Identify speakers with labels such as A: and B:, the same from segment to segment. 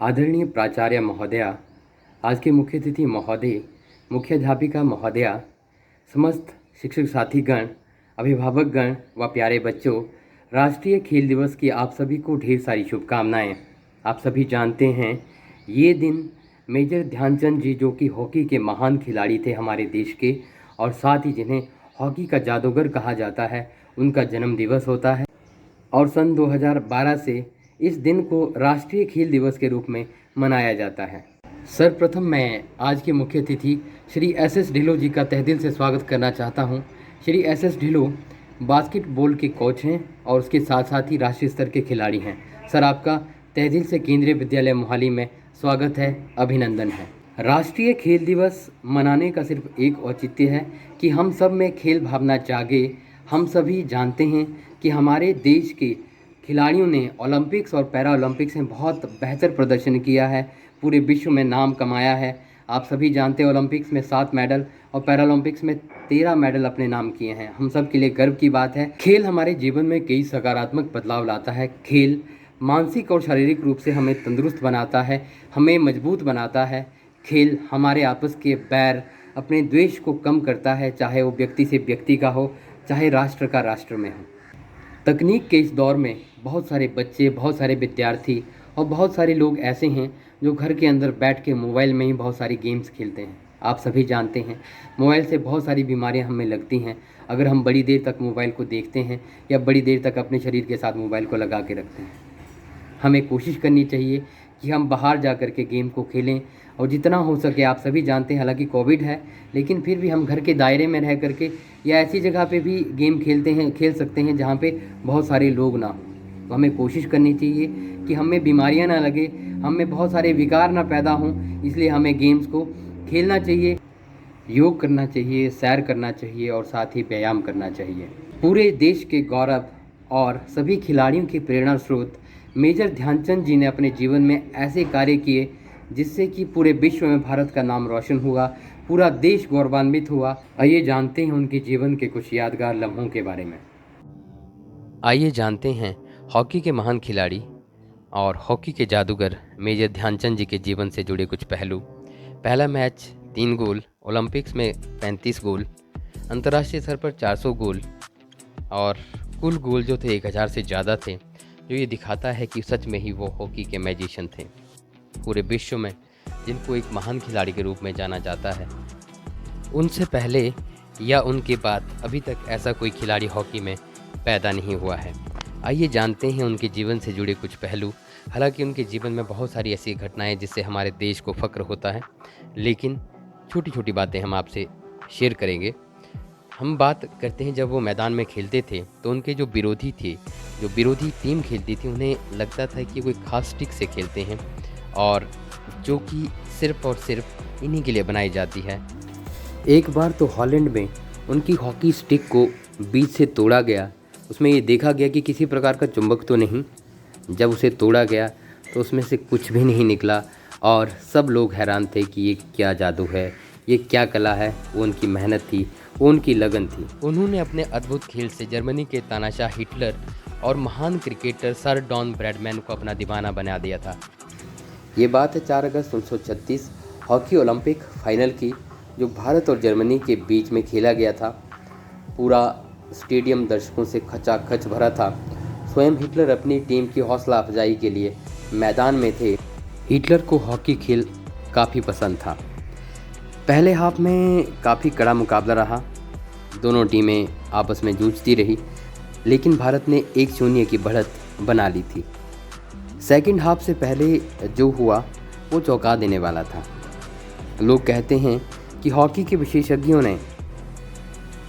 A: आदरणीय प्राचार्य महोदया, आज के मुख्य अतिथि महोदय, मुख्याध्यापिका महोदया, समस्त शिक्षक साथीगण, अभिभावकगण व प्यारे बच्चों, राष्ट्रीय खेल दिवस की आप सभी को ढेर सारी शुभकामनाएं। आप सभी जानते हैं ये दिन मेजर ध्यानचंद जी, जो कि हॉकी के महान खिलाड़ी थे हमारे देश के, और साथ ही जिन्हें हॉकी का जादूगर कहा जाता है, उनका जन्म दिवस होता है। और सन 2012 से इस दिन को राष्ट्रीय खेल दिवस के रूप में मनाया जाता है। सर्वप्रथम मैं आज के मुख्य अतिथि श्री एस ढिल्लों जी का तहे दिल से स्वागत करना चाहता हूं। श्री एस ढिल्लों बास्केटबॉल के कोच हैं और उसके साथ साथ ही राष्ट्रीय स्तर के खिलाड़ी हैं। सर, आपका तहे दिल से केंद्रीय विद्यालय मोहाली में स्वागत है, अभिनंदन है। राष्ट्रीय खेल दिवस मनाने का सिर्फ एक औचित्य है कि हम सब में खेल भावना जागे। हम सभी जानते हैं कि हमारे देश के खिलाड़ियों ने ओलंपिक्स और पैरा ओलंपिक्स में बहुत बेहतर प्रदर्शन किया है, पूरे विश्व में नाम कमाया है। आप सभी जानते हैं ओलंपिक्स में 7 मेडल और पैरा ओलंपिक्स में 13 मेडल अपने नाम किए हैं। हम सब के लिए गर्व की बात है। खेल हमारे जीवन में कई सकारात्मक बदलाव लाता है। खेल मानसिक और शारीरिक रूप से हमें तंदुरुस्त बनाता है, हमें मजबूत बनाता है। खेल हमारे आपस के बैर, अपने द्वेष को कम करता है, चाहे वो व्यक्ति से व्यक्ति का हो, चाहे राष्ट्र का राष्ट्र में हो। तकनीक के इस दौर में बहुत सारे बच्चे, बहुत सारे विद्यार्थी और बहुत सारे लोग ऐसे हैं जो घर के अंदर बैठ के मोबाइल में ही बहुत सारी गेम्स खेलते हैं। आप सभी जानते हैं मोबाइल से बहुत सारी बीमारियां हमें लगती हैं अगर हम बड़ी देर तक मोबाइल को देखते हैं या बड़ी देर तक अपने शरीर के साथ मोबाइल को लगा के रखते हैं। हमें कोशिश करनी चाहिए कि हम बाहर जा कर के गेम को खेलें और जितना हो सके, आप सभी जानते हैं हालांकि कोविड है, लेकिन फिर भी हम घर के दायरे में रह करके या ऐसी जगह पे भी गेम खेल सकते हैं जहाँ पे बहुत सारे लोग ना हों। तो हमें कोशिश करनी चाहिए कि हमें बीमारियाँ ना लगे, हमें बहुत सारे विकार ना पैदा हों, इसलिए हमें गेम्स को खेलना चाहिए, योग करना चाहिए, सैर करना चाहिए और साथ ही व्यायाम करना चाहिए। पूरे देश के गौरव और सभी खिलाड़ियों की प्रेरणा स्रोत मेजर ध्यानचंद जी ने अपने जीवन में ऐसे कार्य किए जिससे कि पूरे विश्व में भारत का नाम रोशन हुआ, पूरा देश गौरवान्वित हुआ। आइए जानते हैं उनके जीवन के कुछ यादगार लम्हों के बारे में। आइए जानते हैं हॉकी के महान खिलाड़ी और हॉकी के जादूगर मेजर ध्यानचंद जी के जीवन से जुड़े कुछ पहलू। पहला मैच 3 गोल, ओलंपिक्स में 35 गोल, अंतर्राष्ट्रीय स्तर पर 400 गोल और कुल गोल जो थे 1000 से ज़्यादा थे, जो ये दिखाता है कि सच में ही वो हॉकी के मैजिशियन थे। पूरे विश्व में जिनको एक महान खिलाड़ी के रूप में जाना जाता है, उनसे पहले या उनके बाद अभी तक ऐसा कोई खिलाड़ी हॉकी में पैदा नहीं हुआ है। आइए जानते हैं उनके जीवन से जुड़े कुछ पहलू। हालांकि उनके जीवन में बहुत सारी ऐसी घटनाएं जिससे हमारे देश को फ़ख्र होता है, लेकिन छोटी छोटी बातें हम आपसे शेयर करेंगे। हम बात करते हैं जब वो मैदान में खेलते थे तो उनके जो विरोधी थे, जो विरोधी टीम खेलती थी, उन्हें लगता था कि कोई खास ट्रिक से खेलते हैं और जो कि सिर्फ़ और सिर्फ इन्हीं के लिए बनाई जाती है। एक बार तो हॉलैंड में उनकी हॉकी स्टिक को बीच से तोड़ा गया। उसमें ये देखा गया कि किसी प्रकार का चुंबक तो नहीं। जब उसे तोड़ा गया तो उसमें से कुछ भी नहीं निकला और सब लोग हैरान थे कि ये क्या जादू है, ये क्या कला है। वो उनकी मेहनत थी, वो उनकी लगन थी। उन्होंने अपने अद्भुत खेल से जर्मनी के तानाशाह हिटलर और महान क्रिकेटर सर डॉन ब्रैडमैन को अपना दीवाना बना दिया था। ये बात है 4 अगस्त 1936 हॉकी ओलंपिक फाइनल की, जो भारत और जर्मनी के बीच में खेला गया था। पूरा स्टेडियम दर्शकों से खचाखच भरा था। स्वयं हिटलर अपनी टीम की हौसला अफजाई के लिए मैदान में थे। हिटलर को हॉकी खेल काफ़ी पसंद था। पहले हाफ में काफ़ी कड़ा मुकाबला रहा, दोनों टीमें आपस में जूझती रही, लेकिन भारत ने 1-0 की बढ़त बना ली थी। सेकंड हाफ से पहले जो हुआ वो चौंका देने वाला था। लोग कहते हैं कि हॉकी के विशेषज्ञों ने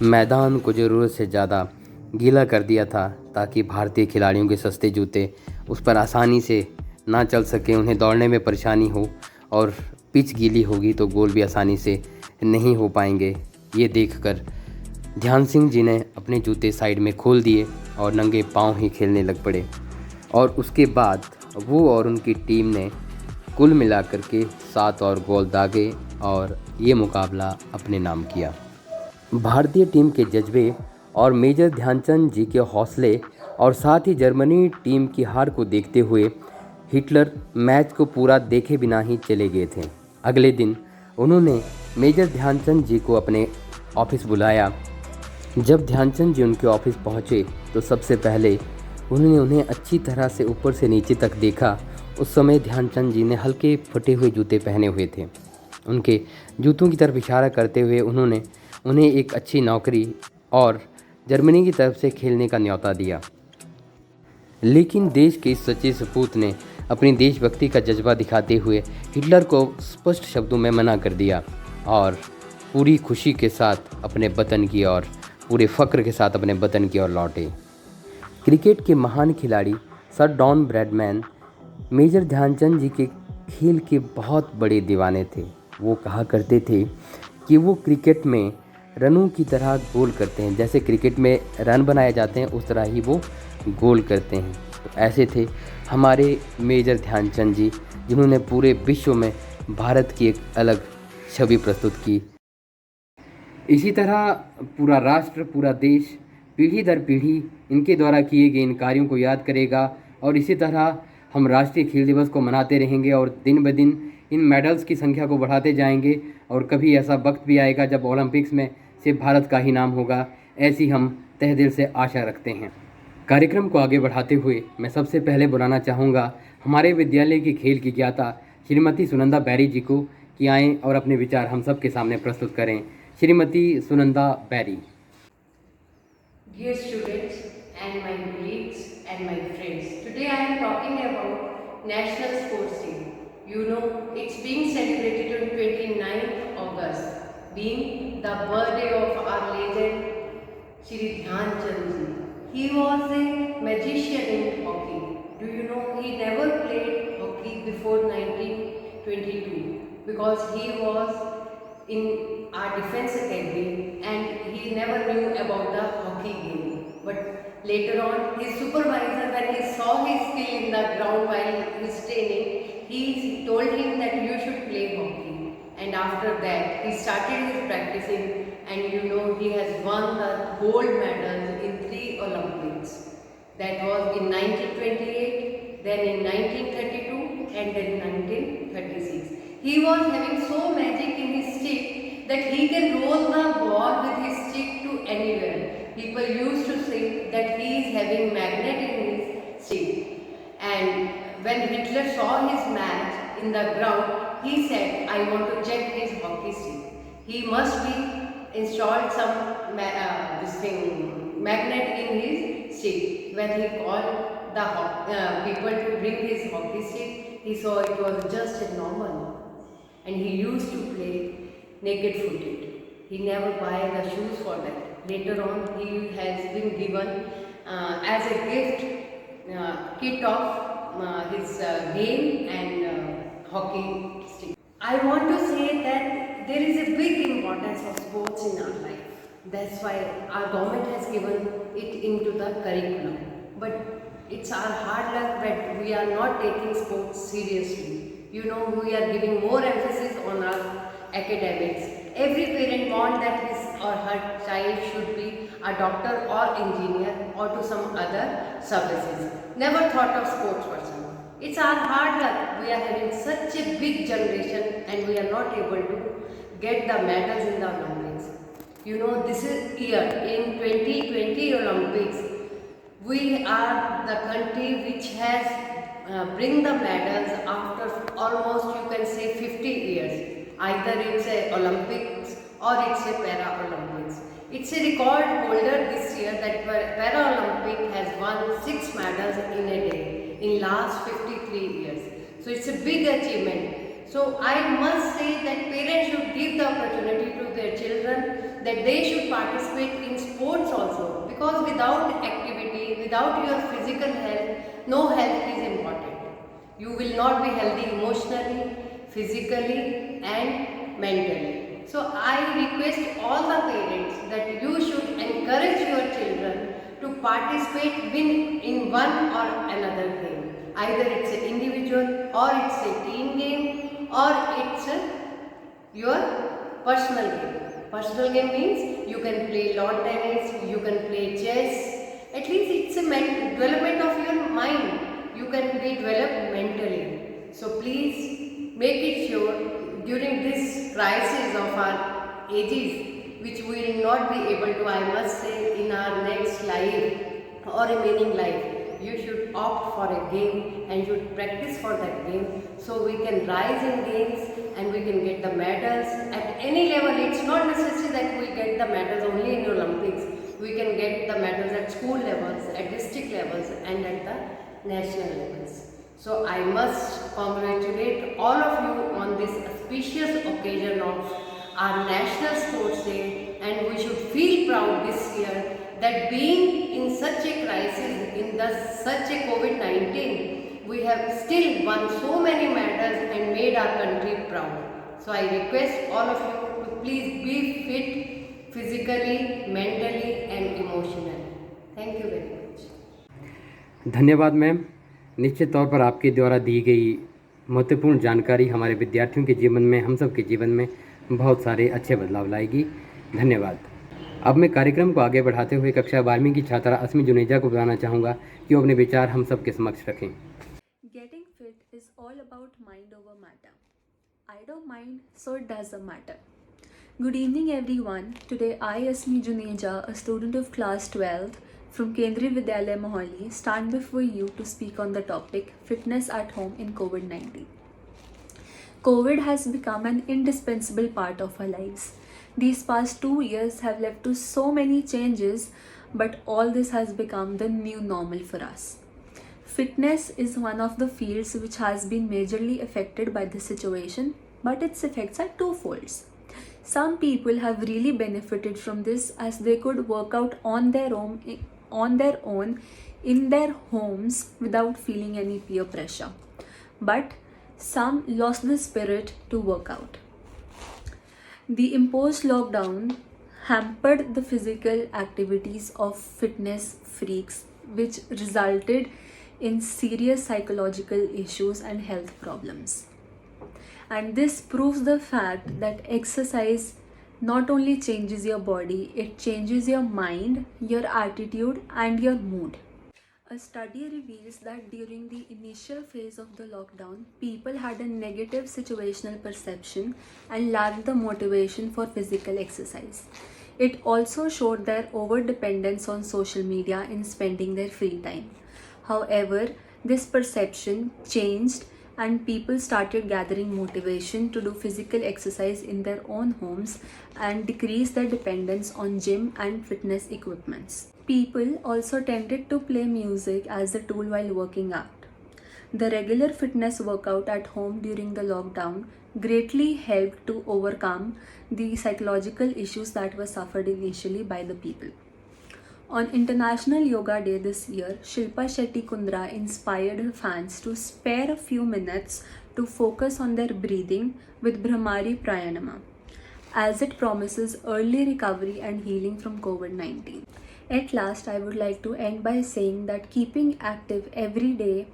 A: मैदान को ज़रूरत से ज़्यादा गीला कर दिया था ताकि भारतीय खिलाड़ियों के सस्ते जूते उस पर आसानी से ना चल सके, उन्हें दौड़ने में परेशानी हो और पिच गीली होगी तो गोल भी आसानी से नहीं हो पाएंगे। ये देखकर ध्यान सिंह जी ने अपने जूते साइड में खोल दिए और नंगे पाँव ही खेलने लग पड़े और उसके बाद वो और उनकी टीम ने कुल मिलाकर के 7 और गोल दागे और ये मुकाबला अपने नाम किया। भारतीय टीम के जज्बे और मेजर ध्यानचंद जी के हौसले और साथ ही जर्मनी टीम की हार को देखते हुए हिटलर मैच को पूरा देखे बिना ही चले गए थे। अगले दिन उन्होंने मेजर ध्यानचंद जी को अपने ऑफिस बुलाया। जब ध्यानचंद जी उनके ऑफिस पहुंचे तो सबसे पहले उन्होंने उन्हें अच्छी तरह से ऊपर से नीचे तक देखा। उस समय ध्यानचंद जी ने हल्के फटे हुए जूते पहने हुए थे। उनके जूतों की तरफ इशारा करते हुए उन्होंने उन्हें एक अच्छी नौकरी और जर्मनी की तरफ से खेलने का न्योता दिया। लेकिन देश के इस सच्चे सपूत ने अपनी देशभक्ति का जज्बा दिखाते हुए हिटलर को स्पष्ट शब्दों में मना कर दिया और पूरी खुशी के साथ अपने वतन की ओर, पूरे फ़ख्र के साथ अपने वतन की ओर लौटे। क्रिकेट के महान खिलाड़ी sir Don Bradman major Dhyanchand ji के खेल के बहुत बड़े दीवाने थे। वो कहा करते थे कि वो क्रिकेट में रनों की तरह गोल करते हैं, जैसे क्रिकेट में रन बनाए जाते हैं उस तरह ही वो गोल करते हैं। तो ऐसे थे हमारे मेजर ध्यानचंद जी, जिन्होंने पूरे विश्व में भारत की एक अलग छवि प्रस्तुत की। इसी तरह पूरा राष्ट्र, पूरा देश पीढ़ी दर पीढ़ी इनके द्वारा किए गए इन कार्यों को याद करेगा और इसी तरह हम राष्ट्रीय खेल दिवस को मनाते रहेंगे और दिन ब दिन इन मेडल्स की संख्या को बढ़ाते जाएंगे और कभी ऐसा वक्त भी आएगा जब ओलंपिक्स में सिर्फ भारत का ही नाम होगा। ऐसी हम तहे दिल से आशा रखते हैं। कार्यक्रम को आगे बढ़ाते हुए मैं सबसे पहले बुलाना चाहूँगा हमारे विद्यालय की खेल की ज्ञाता श्रीमती सुनंदा बैरी जी को कि आएँ और अपने विचार हम सब के सामने प्रस्तुत करें। श्रीमती सुनंदा बैरी।
B: Dear students and my colleagues and my friends, today I am talking about National Sports Day. You know, it's being celebrated on 29th August, being the birthday of our legend Shri Dhyan Chand ji. He was a magician in hockey. Do you know he never played hockey before 1922 because he was in our defense academy and he never knew about the hockey game. But later on, his supervisor, when he saw his skill in the ground while his training, he told him that you should play hockey. And after that, he started his practicing, and you know he has won the gold medals in 3 Olympics. That was in 1928, then in 1932, and then 1936. He was having so magic in his stick that he can roll the ball with his stick to anywhere. People used to say that he is having magnet in his stick. And when Hitler saw his match in the ground, he said, I want to check his hockey stick. He must be installed some magnet in his stick. When he called the people to bring his hockey stick, he saw it was just a normal. And he used to play naked footed. He never buy the shoes for that. Later on, he has been given as a gift kit of his game and hockey stick. I want to say that there is a big importance of sports in our life. That's why our government has given it into the curriculum. But it's our hard luck that we are not taking sports seriously. You know, we are giving more emphasis on our academics. Every parent wants that his or her child should be a doctor or engineer or to some other services. Never thought of sports person. It's our hard luck. We are having such a big generation and we are not able to get the medals in the Olympics. You know, this is year in 2020 Olympics, we are the country which has bring the medals after almost you can say 50 years. Either it's a Olympics or it's a Paralympics. It's a record holder this year that Paralympic has won 6 medals in a day in last 53 years. So it's a big achievement. So I must say that parents should give the opportunity to their children that they should participate in sports also, because without activity, without your physical health, no health is important. You will not be healthy emotionally, physically and mentally. So I request all the parents that you should encourage your children to participate in one or another game. Either it's an individual or it's a team game or it's your personal game. Personal game means you can play lawn tennis, you can play chess. At least it's a development of your mind. you can be developed mentally. So please make it sure during this crisis of our ages, which we will not be able to, I must say, in our next life or remaining life, you should opt for a game and should practice for that game, so we can rise in games and we can get the medals at any level. It's not necessary that we get the medals only in Olympics. We can get the medals at school levels, at district levels, and at the national levels. So I must congratulate all of you on this auspicious occasion of our National Sports Day, and we should feel proud this year that being in such a crisis, in such a COVID-19, we have still won so many medals and made our country proud. So I request all of you to please be fit physically, mentally and emotionally. Thank you very much.
A: धन्यवाद ma'am. निश्चित तौर पर आपके द्वारा दी गई महत्वपूर्ण जानकारी हमारे विद्यार्थियों के जीवन में, हम सब के जीवन में बहुत सारे अच्छे बदलाव लाएगी। धन्यवाद। अब मैं कार्यक्रम को आगे बढ़ाते हुए कक्षा 12वीं की छात्रा अस्मी जुनेजा को बुलाना चाहूँगा कि वो अपने विचार हम सब के समक्ष रखें।
C: Getting fit is all about mind over matter. I don't mind, so it doesn't matter. Good evening everyone. Today I, Asmi Juneja, a student of class 12th from Kendriya Vidyalaya Mohali, stand before you to speak on the topic fitness at home in COVID-19. COVID has become an indispensable part of our lives. These past 2 years have led to so many changes, but all this has become the new normal for us. Fitness is one of the fields which has been majorly affected by this situation, but its effects are twofold. Some people have really benefited from this as they could work out on their own in their homes without feeling any peer pressure. But some lost the spirit to work out. The imposed lockdown hampered the physical activities of fitness freaks, which resulted in serious psychological issues and health problems. And this proves the fact that exercise not only changes your body, it changes your mind, your attitude, and your mood. A study reveals that during the initial phase of the lockdown, people had a negative situational perception and lacked the motivation for physical exercise. It also showed their over-dependence on social media in spending their free time. However, this perception changed and people started gathering motivation to do physical exercise in their own homes and decrease their dependence on gym and fitness equipments. People also tended to play music as a tool while working out. The regular fitness workout at home during the lockdown greatly helped to overcome the psychological issues that were suffered initially by the people. On International Yoga Day this year, Shilpa Shetty Kundra inspired her fans to spare a few minutes to focus on their breathing with Brahmari Pranayama, as it promises early recovery and healing from COVID-19. At last, I would like to end by saying that keeping active every day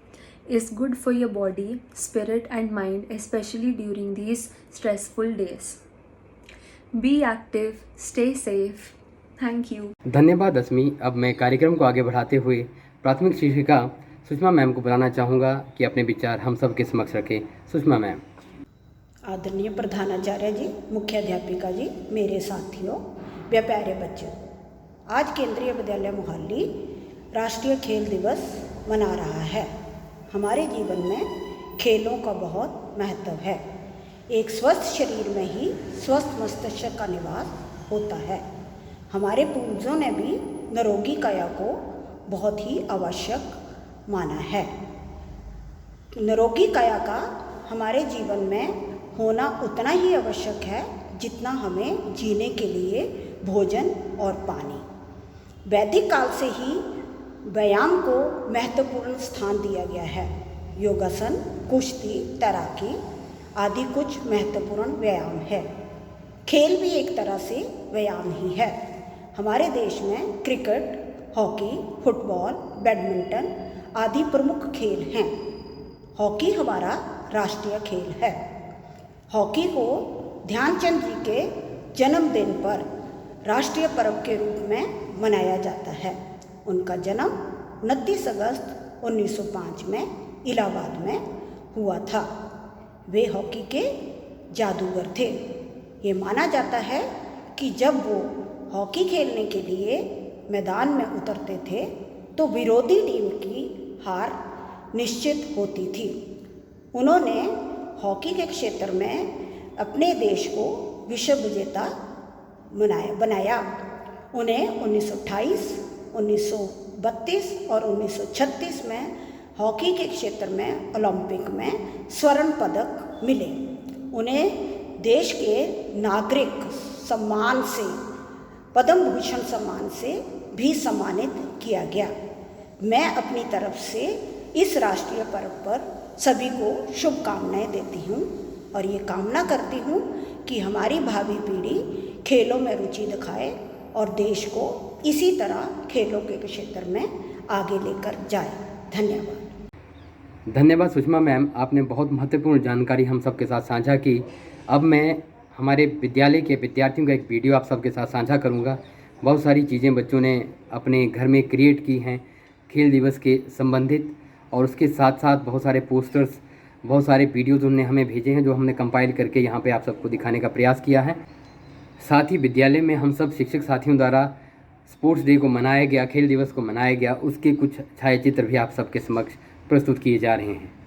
C: is good for your body, spirit and mind, especially during these stressful days. Be active, stay safe. Thank you.
A: धन्यवाद अस्मी। अब मैं कार्यक्रम को आगे बढ़ाते हुए प्राथमिक शिक्षिका सुषमा मैम को बुलाना चाहूँगा कि अपने विचार हम सब के समक्ष रखें। सुषमा मैम।
D: आदरणीय प्रधानाचार्य जी, मुख्याध्यापिका जी, मेरे साथियों व प्यारे बच्चों, आज केंद्रीय विद्यालय मोहाली राष्ट्रीय खेल दिवस मना रहा है। हमारे जीवन में खेलों का बहुत महत्व है। एक स्वस्थ शरीर में ही स्वस्थ मस्तिष्क का निवास होता है। हमारे पूर्वजों ने भी निरोगी काया को बहुत ही आवश्यक माना है। निरोगी काया का हमारे जीवन में होना उतना ही आवश्यक है जितना हमें जीने के लिए भोजन और पानी। वैदिक काल से ही व्यायाम को महत्वपूर्ण स्थान दिया गया है। योगासन, कुश्ती, तैराकी आदि कुछ महत्वपूर्ण व्यायाम है। खेल भी एक तरह से व्यायाम ही है। हमारे देश में क्रिकेट, हॉकी, फुटबॉल, बैडमिंटन आदि प्रमुख खेल हैं। हॉकी हमारा राष्ट्रीय खेल है। हॉकी को ध्यानचंद जी के जन्मदिन पर राष्ट्रीय पर्व के रूप में मनाया जाता है। उनका जन्म 29 अगस्त 1905 में इलाहाबाद में हुआ था। वे हॉकी के जादूगर थे। ये माना जाता है कि जब वो हॉकी खेलने के लिए मैदान में उतरते थे तो विरोधी टीम की हार निश्चित होती थी। उन्होंने हॉकी के क्षेत्र में अपने देश को विश्व विजेता बनाया। उन्हें 1928, 1932 और 1936 में हॉकी के क्षेत्र में ओलंपिक में स्वर्ण पदक मिले। उन्हें देश के नागरिक सम्मान से, पद्म भूषण सम्मान से भी सम्मानित किया गया। मैं अपनी तरफ से इस राष्ट्रीय पर्व पर सभी को शुभकामनाएं देती हूँ और ये कामना करती हूँ कि हमारी भावी पीढ़ी खेलों में रुचि दिखाए और देश को इसी तरह खेलों के क्षेत्र में आगे लेकर जाए। धन्यवाद।
A: धन्यवाद सुषमा मैम, आपने बहुत महत्वपूर्ण जानकारी हम सबके साथ साझा की। अब मैं हमारे विद्यालय के विद्यार्थियों का एक वीडियो आप सबके साथ साझा करूंगा। बहुत सारी चीज़ें बच्चों ने अपने घर में क्रिएट की हैं खेल दिवस के संबंधित, और उसके साथ साथ बहुत सारे पोस्टर्स, बहुत सारे वीडियोज़ उन्होंने हमें भेजे हैं जो हमने कंपाइल करके यहाँ पे आप सबको दिखाने का प्रयास किया है। साथ ही विद्यालय में हम सब शिक्षक साथियों द्वारा स्पोर्ट्स डे को मनाया गया, खेल दिवस को मनाया गया, उसके कुछ छायाचित्र भी आप सबके समक्ष प्रस्तुत किए जा रहे हैं।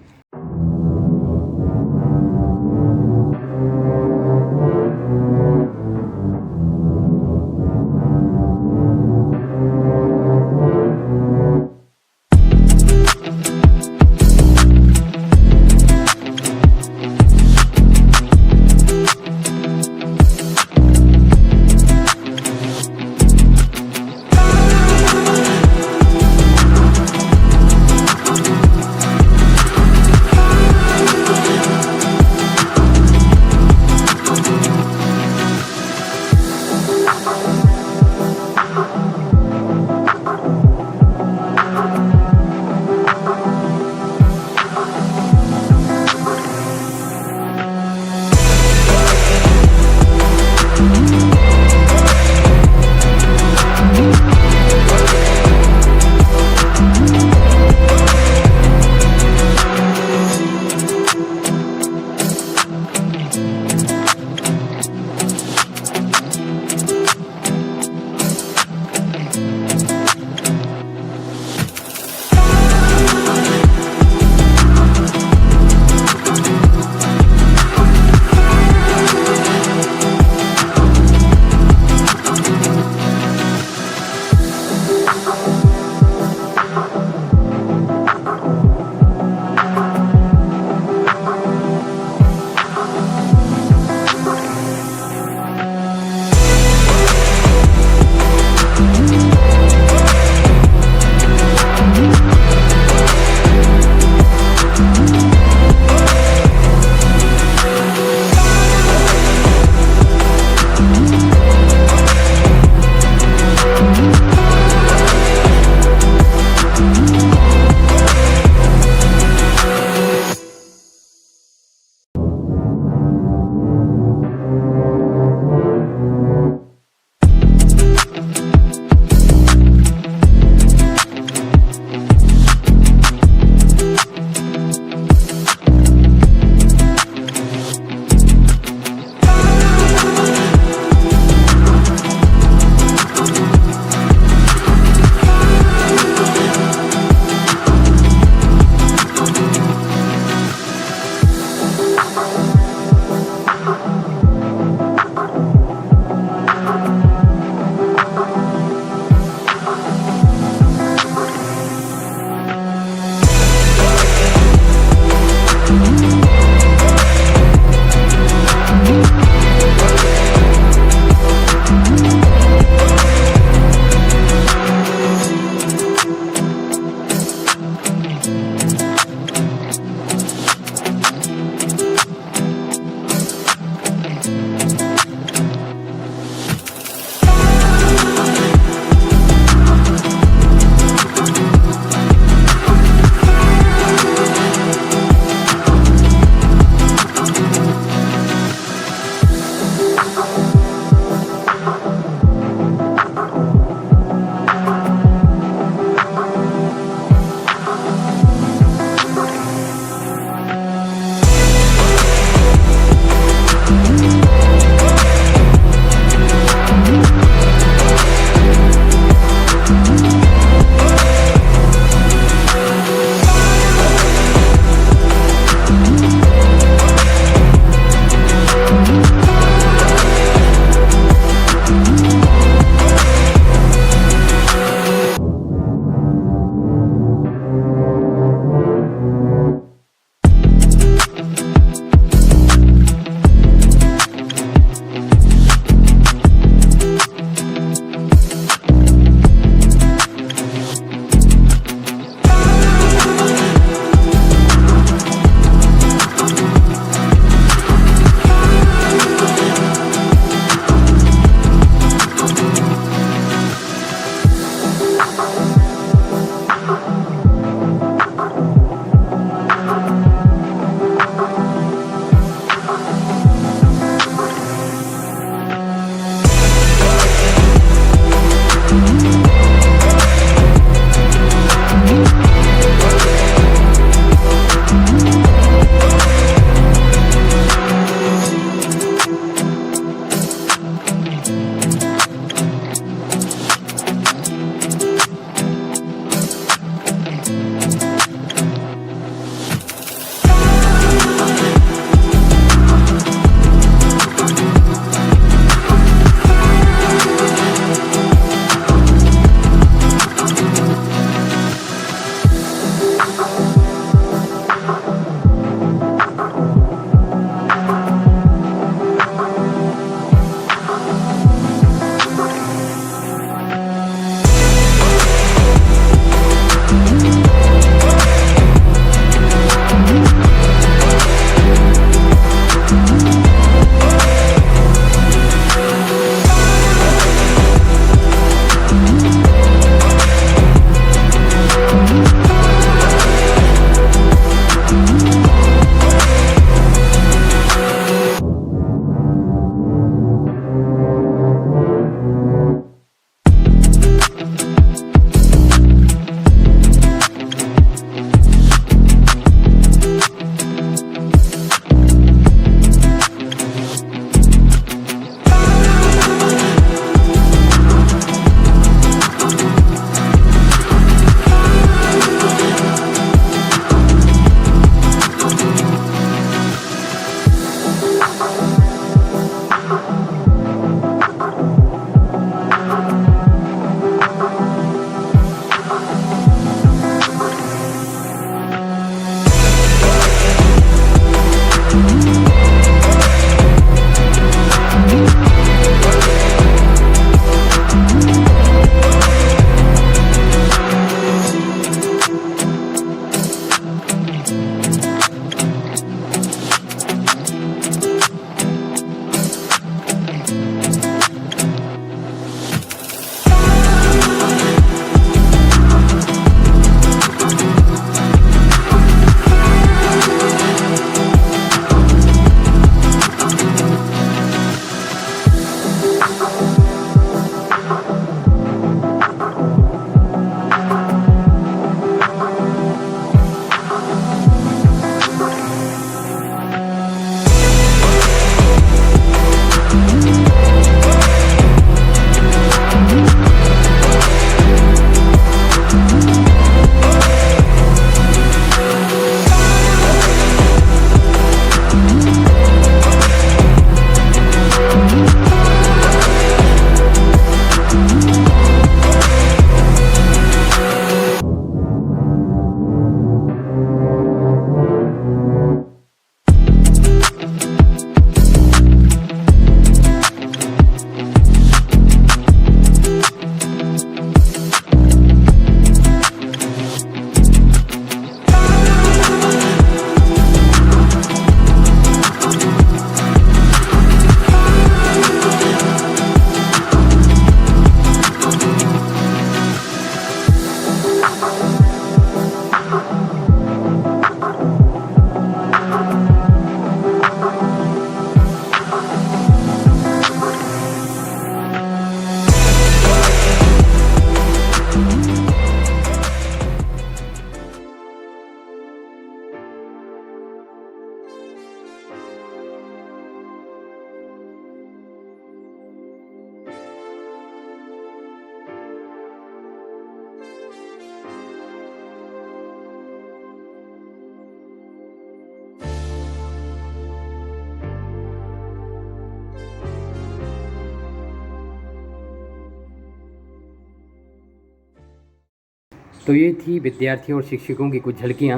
A: तो ये थी विद्यार्थियों और शिक्षकों की कुछ झलकियाँ।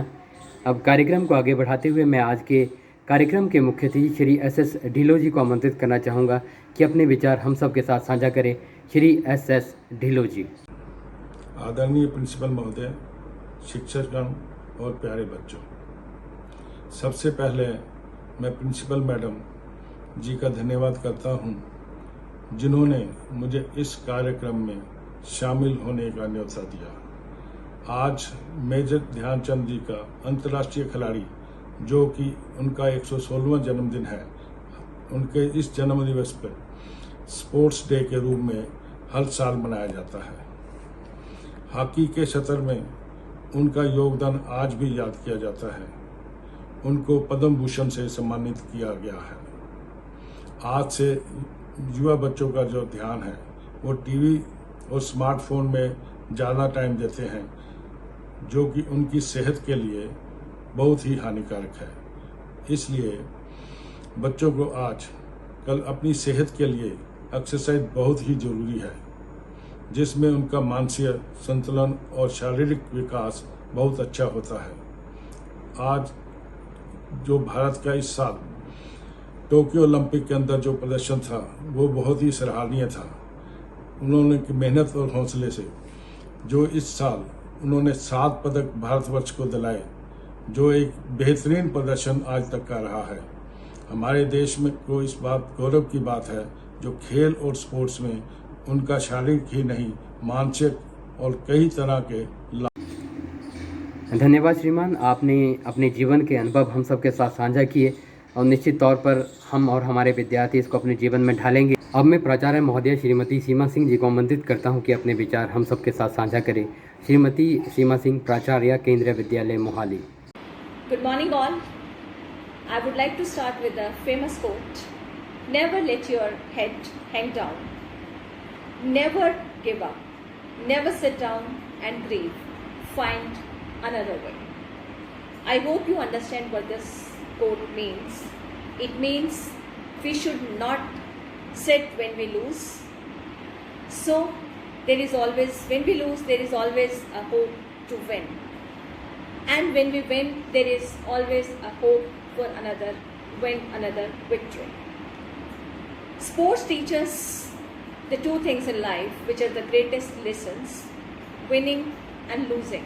A: अब कार्यक्रम को आगे बढ़ाते हुए मैं आज के कार्यक्रम के मुख्य अतिथि श्री एस ढिल्लों जी को आमंत्रित करना चाहूँगा कि अपने विचार हम सब के साथ साझा करें। श्री एस ढिल्लों जी।
E: आदरणीय प्रिंसिपल महोदय, शिक्षकगण और प्यारे बच्चों, सबसे पहले मैं प्रिंसिपल मैडम जी का धन्यवाद करता हूं, जिन्होंने मुझे इस कार्यक्रम में शामिल होने का न्योता दिया। आज मेजर ध्यानचंद जी का अंतर्राष्ट्रीय खिलाड़ी, जो कि उनका 116वां जन्मदिन है, उनके इस जन्मदिवस पर स्पोर्ट्स डे के रूप में हर साल मनाया जाता है। हॉकी के क्षेत्र में उनका योगदान आज भी याद किया जाता है। उनको पद्म भूषण से सम्मानित किया गया है। आज से युवा बच्चों का जो ध्यान है वो टीवी और स्मार्टफोन में ज़्यादा टाइम देते हैं, जो कि उनकी सेहत के लिए बहुत ही हानिकारक है। इसलिए बच्चों को आज कल अपनी सेहत के लिए एक्सरसाइज बहुत ही जरूरी है, जिसमें उनका मानसिक संतुलन और शारीरिक विकास बहुत अच्छा होता है। आज जो भारत का इस साल टोक्यो ओलंपिक के अंदर जो प्रदर्शन था वो बहुत ही सराहनीय था। उन्होंने की मेहनत और हौसले से जो इस साल उन्होंने 7 पदक भारतवर्ष को दिलाए, जो एक बेहतरीन प्रदर्शन आज तक का रहा है। हमारे देश में को इस बात गौरव की बात है, जो खेल और स्पोर्ट्स में उनका शारीरिक ही नहीं मानसिक और कई तरह के
A: धन्यवाद श्रीमान, आपने अपने जीवन के अनुभव हम सब के साथ साझा किए और निश्चित तौर पर हम और हमारे विद्यार्थी इसको अपने जीवन में ढालेंगे। अब मैं प्राचार्य महोदय श्रीमती सीमा सिंह जी को आमंत्रित करता हूं कि अपने विचार हम सब के साथ साझा करें। श्रीमती सीमा सिंह, प्राचार्य, केंद्रीय विद्यालय Mohali.
C: Good morning all. I would like to start with a famous quote. Never let your head hang down. Never give up. Never sit down and grieve. Find another way. I hope you understand what this quote means. It means we should not sit when we lose. So there is always, when we lose, there is always a hope to win. And when we win, there is always a hope for another win, another victory. Sports teaches the two things in life which are the greatest lessons: winning and losing,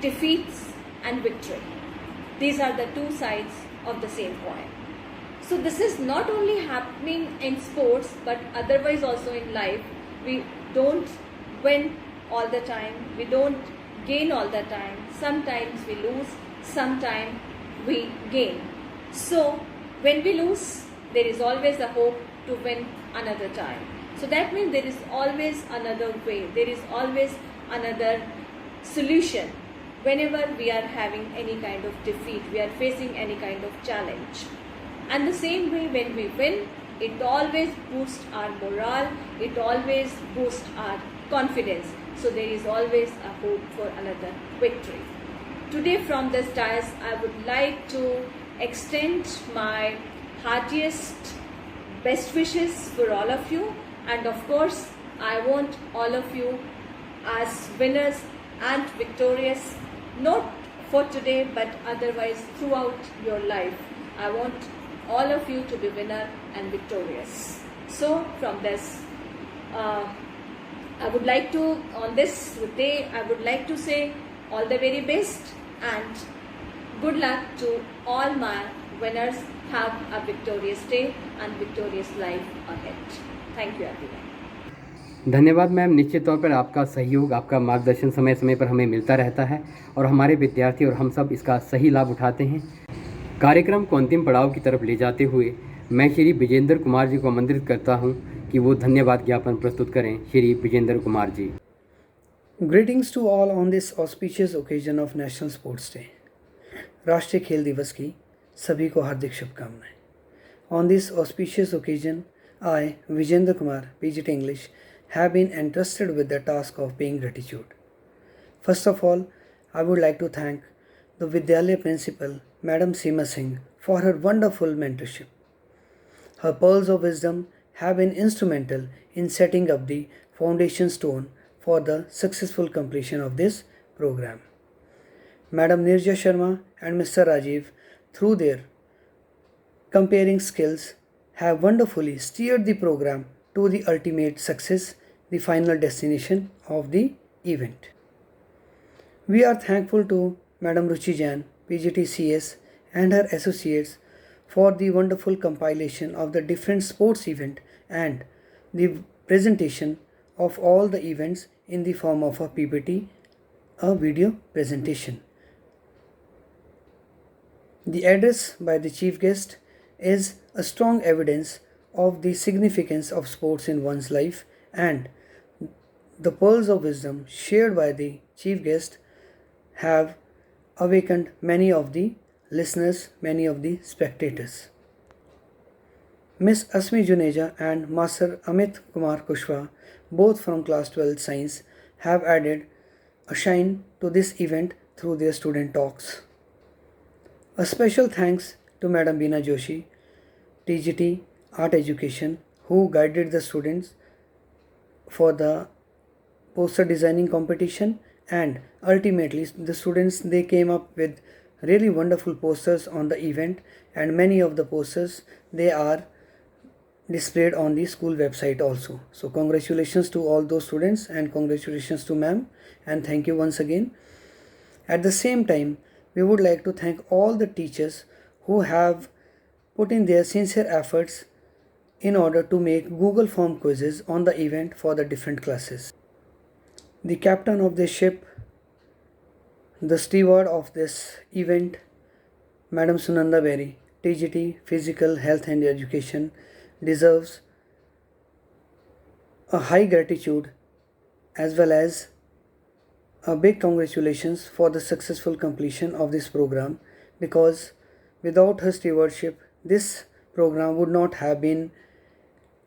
C: defeats and victory. These are the two sides of the same coin. So this is not only happening in sports but otherwise also in life. We don't win all the time, we don't gain all the time. Sometimes we lose, sometimes we gain. So when we lose, there is always a hope to win another time. So that means there is always another way, there is always another solution. Whenever we are having any kind of defeat, we are facing any kind of challenge. And the same way when we win, it always boosts our morale, it always boosts our confidence. So there is always a hope for another victory. Today from this dais, I would like to extend my heartiest best wishes for all of you, and of course I want all of you as winners and victorious, not for today but otherwise throughout your life. I want all of you to be winner and victorious. So from this I would like to, on this day, I would like to say all the very best and good luck to all my winners. Have a victorious day and victorious life ahead. Thank you everyone.
A: धन्यवाद ma'am. निश्चित तौर पर आपका सहयोग, आपका मार्गदर्शन समय समय पर हमें मिलता रहता है और हमारे विद्यार्थी और हम सब इसका सही लाभ उठाते हैं। कार्यक्रम को अंतिम पड़ाव की तरफ ले जाते हुए मैं श्री विजेंद्र कुमार जी को आमंत्रित करता हूं कि वो धन्यवाद ज्ञापन प्रस्तुत करें। Shri Vijendra Kumar ji.
F: Greetings to all on this auspicious occasion of National Sports Day. राष्ट्रीय खेल दिवस की सभी को हार्दिक शुभकामनाएं। On this auspicious occasion, I, Vijendra Kumar, PGT English, have been entrusted with the task of paying gratitude. First of all, I would like to thank the Vidyalaya principal, Madam Seema Singh, for her wonderful mentorship. Her pearls of wisdom have been instrumental in setting up the foundation stone for the successful completion of this program. Madam Nirja Sharma and Mr. Rajiv, through their comparing skills, have wonderfully steered the program to the ultimate success, the final destination of the event. We are thankful to Madam Ruchi Jain, PGTCS, and her associates for the wonderful compilation of the different sports event and the presentation of all the events in the form of a PPT, a video presentation. The address by the chief guest is a strong evidence of the significance of sports in one's life, and the pearls of wisdom shared by the chief guest have awakened many of the listeners, many of the spectators. Miss Asmi Juneja and Master Amit Kumar Kushwa, both from class 12 science, have added a shine to this event through their student talks. A special thanks to Madam Beena Joshi, TGT Art Education, who guided the students for the poster designing competition, and ultimately the students, they came up with really wonderful posters on the event, and many of the posters, they are displayed on the school website also. So congratulations to all those students, and congratulations to ma'am, and thank you once again. At the same time, we would like to thank all the teachers who have put in their sincere efforts in order to make Google Form quizzes on the event for the different classes. The captain of the ship, the steward of this event, Madam Sunanda Berry, TGT Physical Health and Education, deserves a high gratitude as well as a big congratulations for the successful completion of this program, because without her stewardship, this program would not have been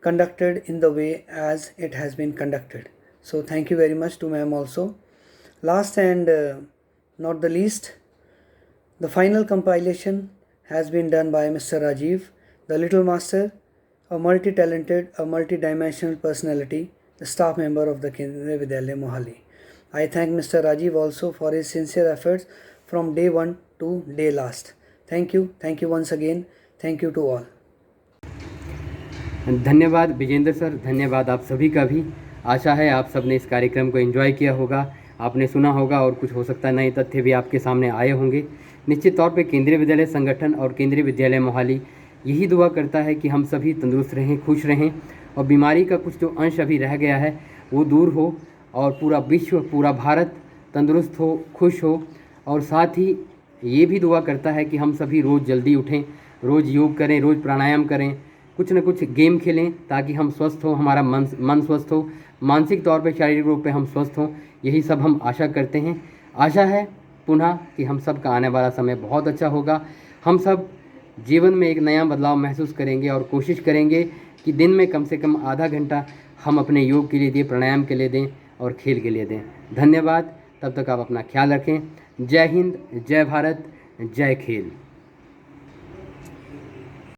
F: conducted in the way as it has been conducted. So thank you very much to ma'am also. Last and not the least, the final compilation has been done by Mr. Rajiv, the little master, a multi-talented, a multi-dimensional personality, the staff member of the Kendriya Vidyalaya Mohali. I thank Mr. Rajiv also for his sincere efforts from day one to day last. Thank you once again. Thank you to all.
A: धन्यवाद Vijendra sir, धन्यवाद आप सभी का भी। आशा है आप सब ने इस कार्यक्रम को एंजॉय किया होगा, आपने सुना होगा और कुछ हो सकता है नए तथ्य भी आपके सामने आए होंगे। निश्चित तौर पे केंद्रीय विद्यालय संगठन और केंद्रीय विद्यालय मोहाली यही दुआ करता है कि हम सभी तंदुरुस्त रहें, खुश रहें, और बीमारी का कुछ जो अंश अभी रह गया है वो दूर हो, और पूरा विश्व, पूरा भारत तंदुरुस्त हो, खुश हो। और साथ ही ये भी दुआ करता है कि हम सभी रोज़ जल्दी उठें, रोज़ योग करें, रोज़ प्राणायाम करें, कुछ न कुछ गेम खेलें, ताकि हम स्वस्थ हों, हमारा मन स्वस्थ हो, मानसिक तौर पे, शारीरिक रूप पे हम स्वस्थ हों। यही सब हम आशा करते हैं। आशा है पुनः कि हम सब का आने वाला समय बहुत अच्छा होगा। हम सब जीवन में एक नया बदलाव महसूस करेंगे और कोशिश करेंगे कि दिन में कम से कम आधा घंटा हम अपने योग के लिए दें, प्राणायाम के लिए दें और खेल के लिए दें। धन्यवाद। तब तक आप अपना ख्याल रखें। जय हिंद, जय भारत, जय खेल।